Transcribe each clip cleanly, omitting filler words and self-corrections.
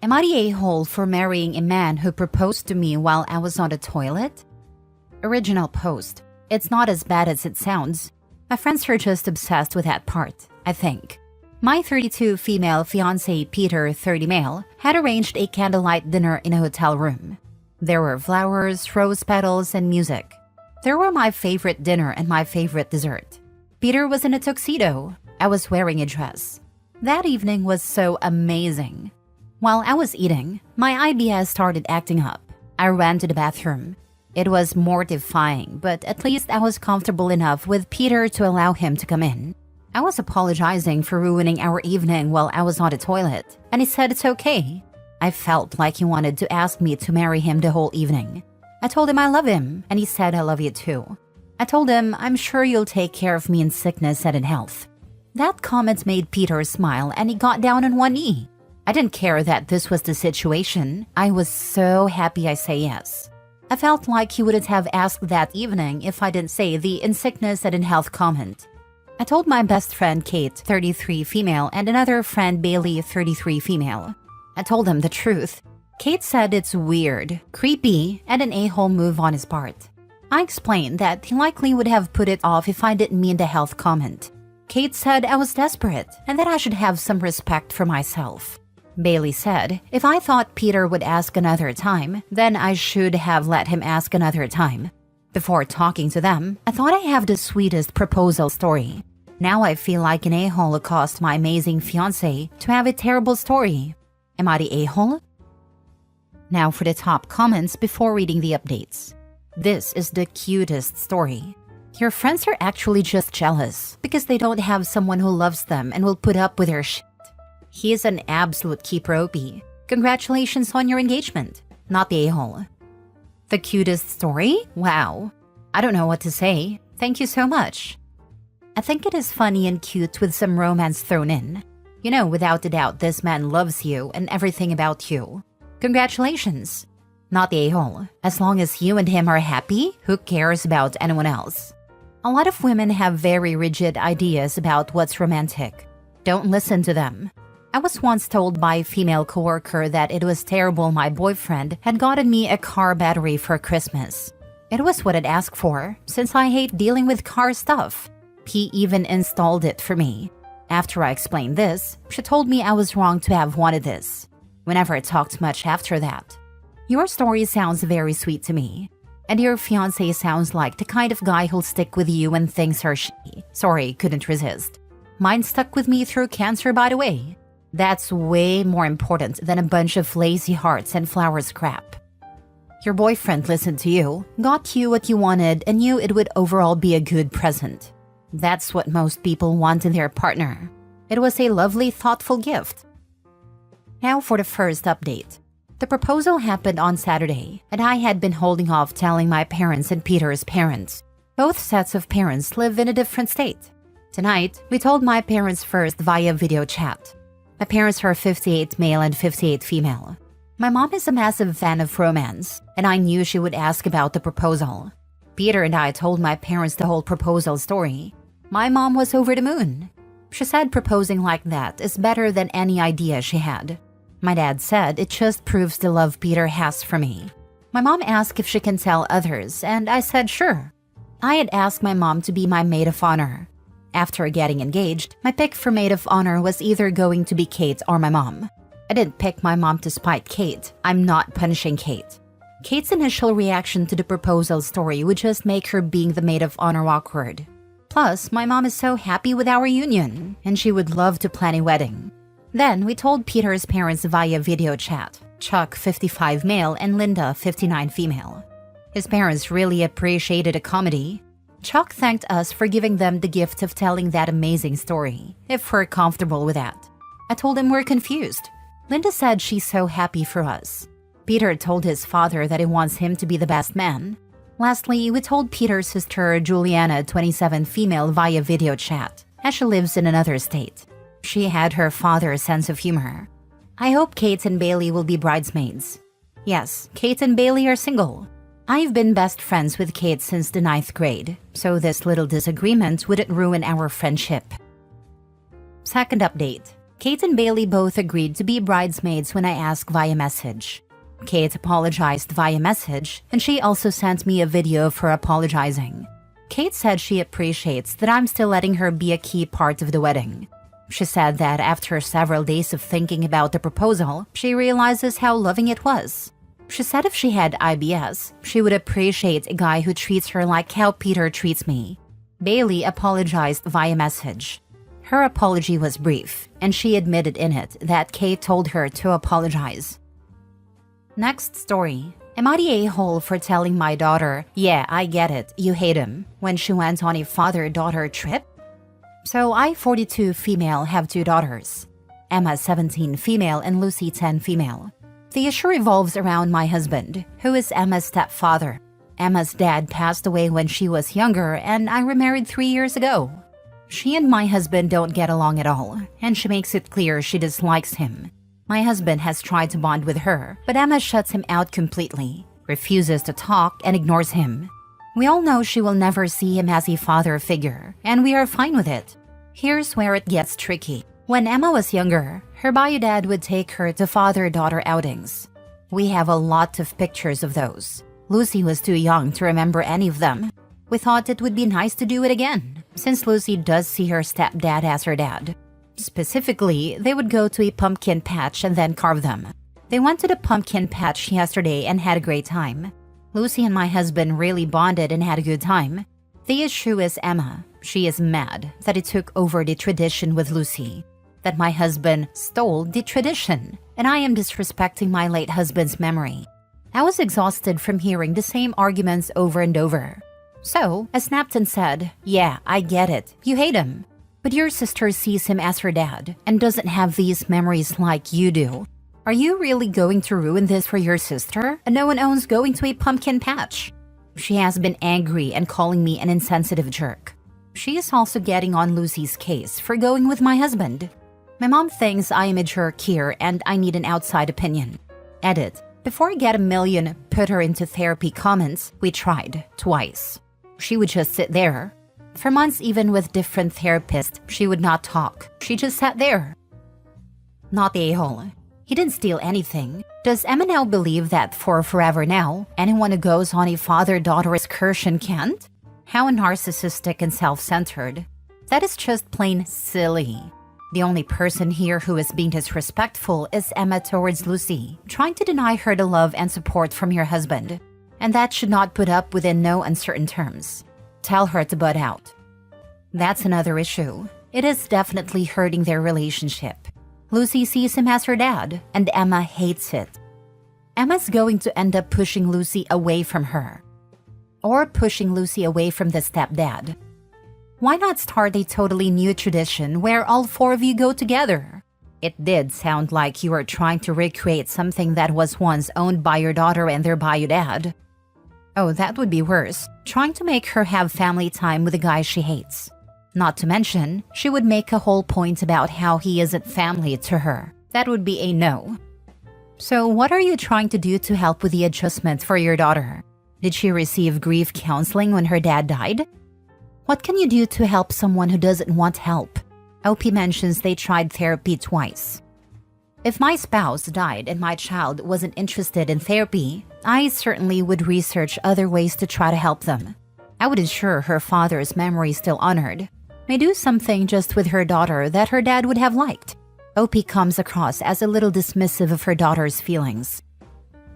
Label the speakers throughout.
Speaker 1: Am I the a-hole for marrying a man who proposed to me while I was on the toilet? Original post. It's not as bad as it sounds. My friends are just obsessed with that part, I think. My 32 female fiancé Peter, 30 male, had arranged a candlelight dinner in a hotel room. There were flowers, rose petals, and music. There were my favorite dinner and my favorite dessert. Peter was in a tuxedo. I was wearing a dress. That evening was so amazing. While I was eating, my IBS started acting up. I ran to the bathroom. It was mortifying, but at least I was comfortable enough with Peter to allow him to come in. I was apologizing for ruining our evening while I was on the toilet, and he said it's okay. I felt like he wanted to ask me to marry him the whole evening. I told him I love him, and he said I love you too. I told him I'm sure you'll take care of me in sickness and in health. That comment made Peter smile, and he got down on one knee. I didn't care that this was the situation. I was so happy I say yes. I felt like he wouldn't have asked that evening if I didn't say the in sickness and in health comment. I told my best friend Kate, 33 female, and another friend Bailey, 33 female. I told them the truth. Kate said it's weird, creepy, and an a-hole move on his part. I explained that he likely would have put it off if I didn't mean the health comment. Kate said I was desperate and that I should have some respect for myself. Bailey said if I thought Peter would ask another time, then I should have let him ask another time. Before talking to them, I thought I have the sweetest proposal story. Now I feel like an a-hole caused my amazing fiancé to have a terrible story. Am I the a-hole? Now for the top comments before reading the updates. This is the cutest story. Your friends are actually just jealous because they don't have someone who loves them and will put up with their shit. He is an absolute keeper OP. Congratulations on your engagement. Not the a-hole. The cutest story? Wow. I don't know what to say. Thank you so much. I think it is funny and cute with some romance thrown in. You know, without a doubt, this man loves you and everything about you. Congratulations. Not the a-hole. As long as you and him are happy, who cares about anyone else? A lot of women have very rigid ideas about what's romantic. Don't listen to them. I was once told by a female coworker that it was terrible my boyfriend had gotten me a car battery for Christmas. It was what I'd asked for, since I hate dealing with car stuff. He even installed it for me. After I explained this, she told me I was wrong to have wanted this. We never talked much after that. Your story sounds very sweet to me. And your fiancé sounds like the kind of guy who'll stick with you when things are shitty. Sorry, couldn't resist. Mine stuck with me through cancer, by the way. That's way more important than a bunch of lazy hearts and flowers crap. Your boyfriend listened to you, got you what you wanted, and knew it would overall be a good present. That's what most people want in their partner. It was a lovely, thoughtful gift. Now for the first update. The proposal happened on Saturday, and I had been holding off telling my parents and Peter's parents. Both sets of parents live in a different state. Tonight, we told my parents first via video chat. My parents are 58 male and 58 female. My mom is a massive fan of romance, and I knew she would ask about the proposal. Peter and I told my parents the whole proposal story. My mom was over the moon. She said proposing like that is better than any idea she had. My dad said it just proves the love Peter has for me. My mom asked if she can tell others, and I said sure. I had asked my mom to be my maid of honor. After getting engaged, my pick for maid of honor was either going to be Kate or my mom. I didn't pick my mom to spite Kate. I'm not punishing Kate. Kate's initial reaction to the proposal story would just make her being the maid of honor awkward. Plus, my mom is so happy with our union, and she would love to plan a wedding. Then, we told Peter's parents via video chat, Chuck, 55 male, and Linda, 59 female. His parents really appreciated a comedy. Chuck thanked us for giving them the gift of telling that amazing story, if we're comfortable with that. I told him we're confused. Linda said she's so happy for us. Peter told his father that he wants him to be the best man. Lastly, we told Peter's sister, Juliana, 27 female, via video chat, as she lives in another state. She had her father's sense of humor. I hope Kate and Bailey will be bridesmaids. Yes, Kate and Bailey are single. I've been best friends with Kate since the 9th grade, so this little disagreement wouldn't ruin our friendship. Second update. Kate and Bailey both agreed to be bridesmaids when I asked via message. Kate apologized via message, and she also sent me a video of her apologizing. Kate said she appreciates that I'm still letting her be a key part of the wedding. She said that after several days of thinking about the proposal, she realizes how loving it was. She said if she had IBS, she would appreciate a guy who treats her like how Peter treats me. Bailey apologized via message. Her apology was brief, and she admitted in it that Kate told her to apologize. Next story. Am I the a-hole for telling my daughter, "Yeah, I get it, you hate him," when she went on a father-daughter trip? So I, 42 female, have two daughters. Emma, 17 female, and Lucy, 10 female. The issue revolves around my husband, who is Emma's stepfather. Emma's dad passed away when she was younger, and I remarried 3 years ago. She and my husband don't get along at all, and she makes it clear she dislikes him. My husband has tried to bond with her, but Emma shuts him out completely, refuses to talk, and ignores him. We all know she will never see him as a father figure, and we are fine with it. Here's where it gets tricky. When Emma was younger, her bio dad would take her to father-daughter outings. We have a lot of pictures of those. Lucy was too young to remember any of them. We thought it would be nice to do it again, since Lucy does see her stepdad as her dad. Specifically, they would go to a pumpkin patch and then carve them. They went to the pumpkin patch yesterday and had a great time. Lucy and my husband really bonded and had a good time. The issue is Emma. She is mad that it took over the tradition with Lucy, that my husband stole the tradition, and I am disrespecting my late husband's memory. I was exhausted from hearing the same arguments over and over. So I snapped and said, "Yeah, I get it. You hate him. But your sister sees him as her dad and doesn't have these memories like you do. Are you really going to ruin this for your sister? And no one owns going to a pumpkin patch." She has been angry and calling me an insensitive jerk. She is also getting on Lucy's case for going with my husband. My mom thinks I am a jerk here and I need an outside opinion. Edit. Before I get a million "put her into therapy" comments, we tried twice. She would just sit there. For months, even with different therapists, she would not talk. She just sat there. Not the a-hole. He didn't steal anything. Does Emma now believe that for forever now, anyone who goes on a father-daughter excursion can't? How narcissistic and self-centered. That is just plain silly. The only person here who is being disrespectful is Emma towards Lucy, trying to deny her the love and support from your husband. And that should not put up within no uncertain terms. Tell her to butt out. That's another issue. It is definitely hurting their relationship. Lucy sees him as her dad, and Emma hates it. Emma's going to end up pushing Lucy away from her. Or pushing Lucy away from the stepdad. Why not start a totally new tradition where all four of you go together? It did sound like you were trying to recreate something that was once owned by your daughter and their bio dad. Oh, that would be worse. Trying to make her have family time with a guy she hates. Not to mention, she would make a whole point about how he isn't family to her. That would be a no. So what are you trying to do to help with the adjustment for your daughter? Did she receive grief counseling when her dad died? What can you do to help someone who doesn't want help? OP mentions they tried therapy twice. If my spouse died and my child wasn't interested in therapy, I certainly would research other ways to try to help them. I would ensure her father's memory is still honored. May do something just with her daughter that her dad would have liked. OP comes across as a little dismissive of her daughter's feelings.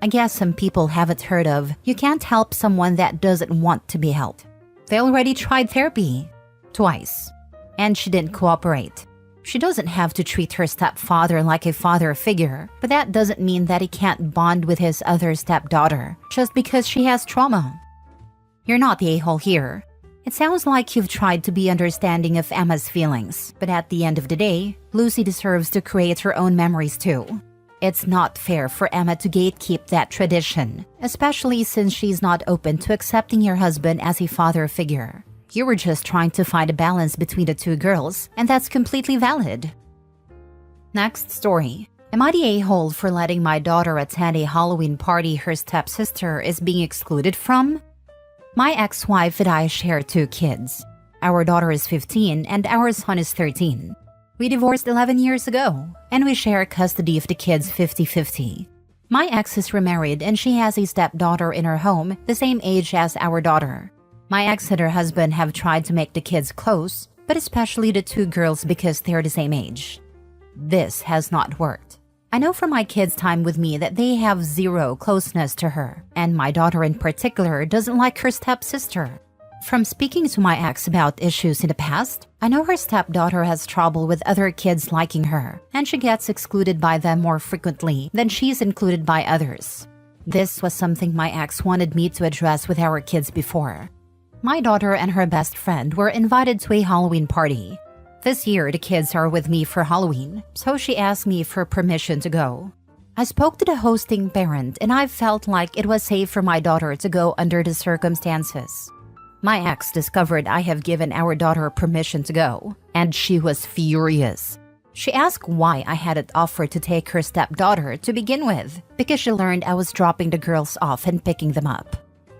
Speaker 1: I guess some people haven't heard of, you can't help someone that doesn't want to be helped. They already tried therapy. Twice. And she didn't cooperate. She doesn't have to treat her stepfather like a father figure, but that doesn't mean that he can't bond with his other stepdaughter just because she has trauma. You're not the a-hole here. It sounds like you've tried to be understanding of Emma's feelings, but at the end of the day, Lucy deserves to create her own memories too. It's not fair for Emma to gatekeep that tradition, especially since she's not open to accepting your husband as a father figure. You were just trying to find a balance between the two girls, and that's completely valid. Next story. Am I the a-hole for letting my daughter attend a Halloween party her stepsister is being excluded from? My ex-wife and I share 2 kids. Our daughter is 15 and our son is 13. We divorced 11 years ago, and we share custody of the kids 50-50. My ex is remarried and she has a stepdaughter in her home, the same age as our daughter. My ex and her husband have tried to make the kids close, but especially the two girls because they're the same age. This has not worked. I know from my kids' time with me that they have zero closeness to her, and my daughter in particular doesn't like her stepsister. From speaking to my ex about issues in the past, I know her stepdaughter has trouble with other kids liking her, and she gets excluded by them more frequently than she's included by others. This was something my ex wanted me to address with our kids before. My daughter and her best friend were invited to a Halloween party. This year, the kids are with me for Halloween, so she asked me for permission to go. I spoke to the hosting parent and I felt like it was safe for my daughter to go under the circumstances. My ex discovered I have given our daughter permission to go, and she was furious. She asked why I hadn't offered to take her stepdaughter to begin with, because she learned I was dropping the girls off and picking them up.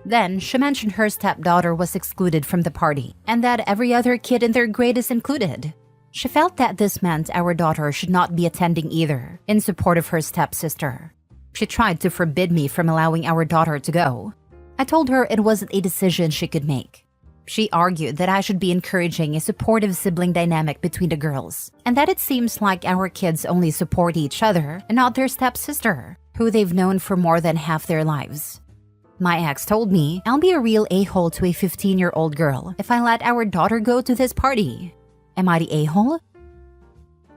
Speaker 1: Then she mentioned her stepdaughter was excluded from the party, and that every other kid in their grade is included. She felt that this meant our daughter should not be attending either, in support of her stepsister. She tried to forbid me from allowing our daughter to go. I told her it wasn't a decision she could make. She argued that I should be encouraging a supportive sibling dynamic between the girls, and that it seems like our kids only support each other and not their stepsister, who they've known for more than half their lives. My ex told me I'll be a real a-hole to a 15-year-old girl if I let our daughter go to this party. Am I the a-hole?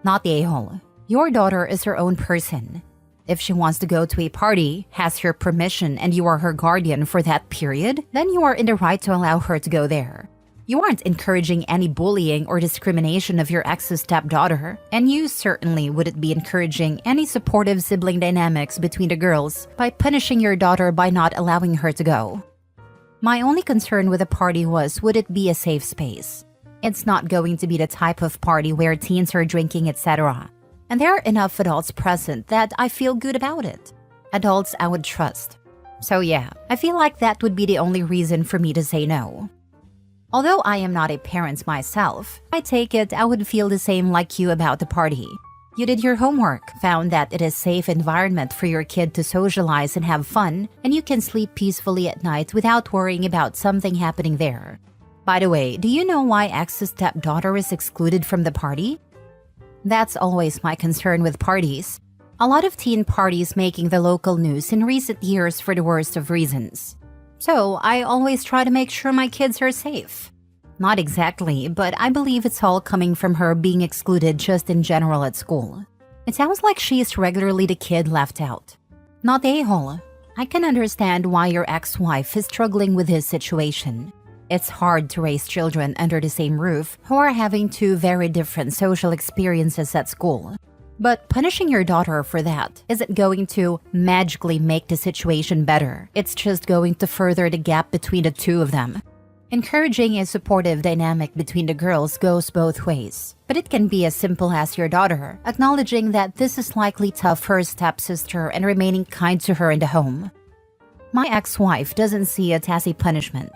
Speaker 1: Not the a-hole. Your daughter is her own person. If she wants to go to a party, has your permission, and you are her guardian for that period, then you are in the right to allow her to go there. You aren't encouraging any bullying or discrimination of your ex's stepdaughter, and you certainly wouldn't be encouraging any supportive sibling dynamics between the girls by punishing your daughter by not allowing her to go. My only concern with the party was, would it be a safe space? It's not going to be the type of party where teens are drinking, etc. And there are enough adults present that I feel good about it. Adults I would trust. So yeah, I feel like that would be the only reason for me to say no. Although I am not a parent myself, I take it I would feel the same like you about the party. You did your homework, found that it is a safe environment for your kid to socialize and have fun, and you can sleep peacefully at night without worrying about something happening there. By the way, do you know why ex's stepdaughter is excluded from the party? That's always my concern with parties. A lot of teen parties making the local news in recent years for the worst of reasons. So I always try to make sure my kids are safe. Not exactly, but I believe it's all coming from her being excluded just in general at school. It sounds like she is regularly the kid left out. Not the a-hole. I can understand why your ex-wife is struggling with this situation. It's hard to raise children under the same roof who are having two very different social experiences at school. But punishing your daughter for that isn't going to magically make the situation better. It's just going to further the gap between the two of them. Encouraging a supportive dynamic between the girls goes both ways, but it can be as simple as your daughter acknowledging that this is likely tough for her stepsister and remaining kind to her in the home. My ex-wife doesn't see it as a punishment.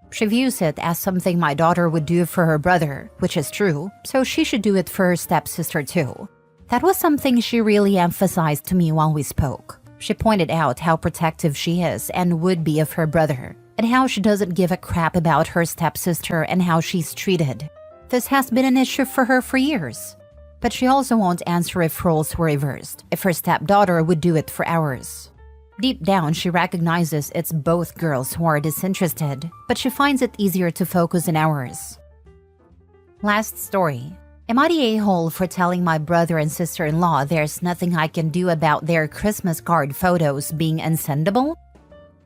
Speaker 1: She views it as something my daughter would do for her brother, which is true, so she should do it for her stepsister too. That was something she really emphasized to me while we spoke. She pointed out how protective she is and would be of her brother, and how she doesn't give a crap about her stepsister and how she's treated. This has been an issue for her for years. But she also won't answer if roles were reversed, if her stepdaughter would do it for ours. Deep down, she recognizes it's both girls who are disinterested, but she finds it easier to focus on ours. Last story. Am I the a-hole for telling my brother and sister-in-law there's nothing I can do about their Christmas card photos being unsendable?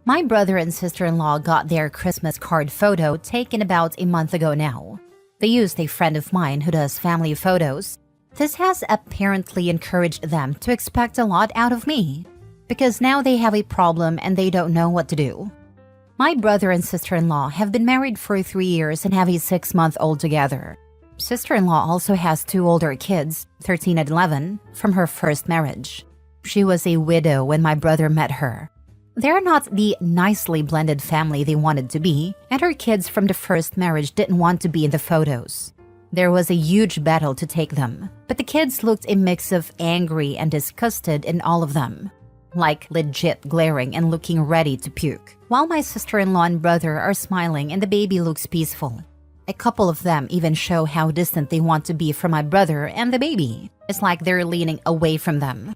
Speaker 1: My brother and sister-in-law got their Christmas card photo taken about a month ago now. They used a friend of mine who does family photos. This has apparently encouraged them to expect a lot out of me, because now they have a problem and they don't know what to do. My brother and sister-in-law have been married for 3 years and have a 6-month-old together. Sister-in-law also has 2 older kids, 13 and 11, from her first marriage. She was a widow when my brother met her. They're not the nicely blended family they wanted to be, and her kids from the first marriage didn't want to be in the photos. There was a huge battle to take them, but the kids looked a mix of angry and disgusted in all of them. Like legit glaring and looking ready to puke, while my sister-in-law and brother are smiling and the baby looks peaceful. A couple of them even show how distant they want to be from my brother and the baby. It's like they're leaning away from them.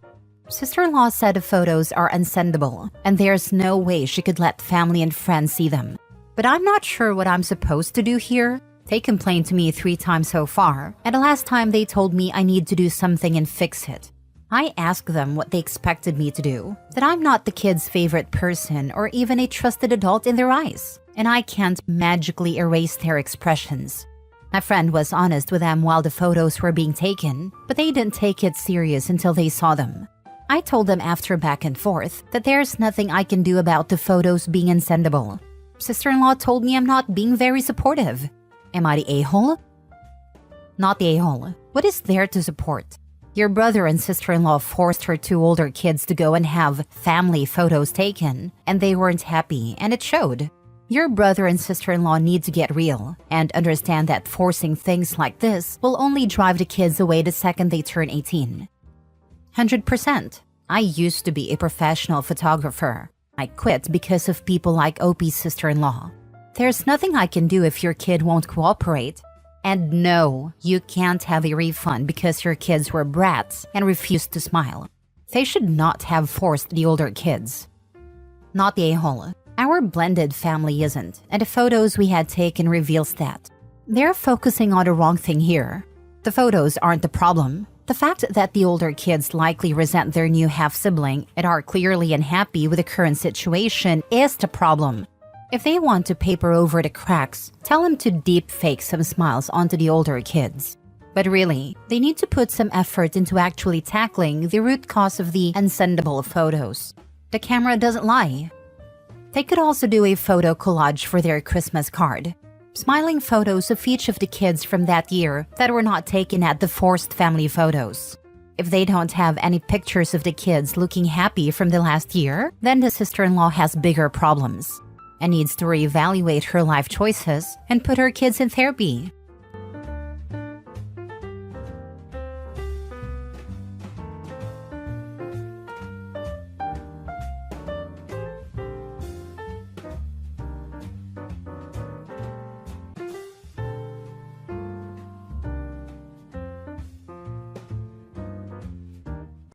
Speaker 1: Sister-in-law said the photos are unsendable, and there's no way she could let family and friends see them. But I'm not sure what I'm supposed to do here. They complained to me 3 times so far, and the last time they told me I need to do something and fix it. I asked them what they expected me to do, that I'm not the kid's favorite person or even a trusted adult in their eyes, and I can't magically erase their expressions. My friend was honest with them while the photos were being taken, but they didn't take it serious until they saw them. I told them after back and forth that there's nothing I can do about the photos being unsendable. Sister-in-law told me I'm not being very supportive. Am I the a-hole? Not the a-hole. What is there to support? Your brother and sister-in-law forced her 2 older kids to go and have family photos taken, and they weren't happy, and it showed. Your brother and sister-in-law need to get real and understand that forcing things like this will only drive the kids away the second they turn 18. 100%. I used to be a professional photographer. I quit because of people like OP's sister-in-law. There's nothing I can do if your kid won't cooperate. And no, you can't have a refund because your kids were brats and refused to smile. They should not have forced the older kids. Not the a-hole. Our blended family isn't, and the photos we had taken reveals that. They're focusing on the wrong thing here. The photos aren't the problem. The fact that the older kids likely resent their new half-sibling and are clearly unhappy with the current situation is the problem. If they want to paper over the cracks, tell them to deep fake some smiles onto the older kids. But really, they need to put some effort into actually tackling the root cause of the unsendable photos. The camera doesn't lie. They could also do a photo collage for their Christmas card. Smiling photos of each of the kids from that year that were not taken at the forced family photos. If they don't have any pictures of the kids looking happy from the last year, then the sister-in-law has bigger problems and needs to reevaluate her life choices and put her kids in therapy.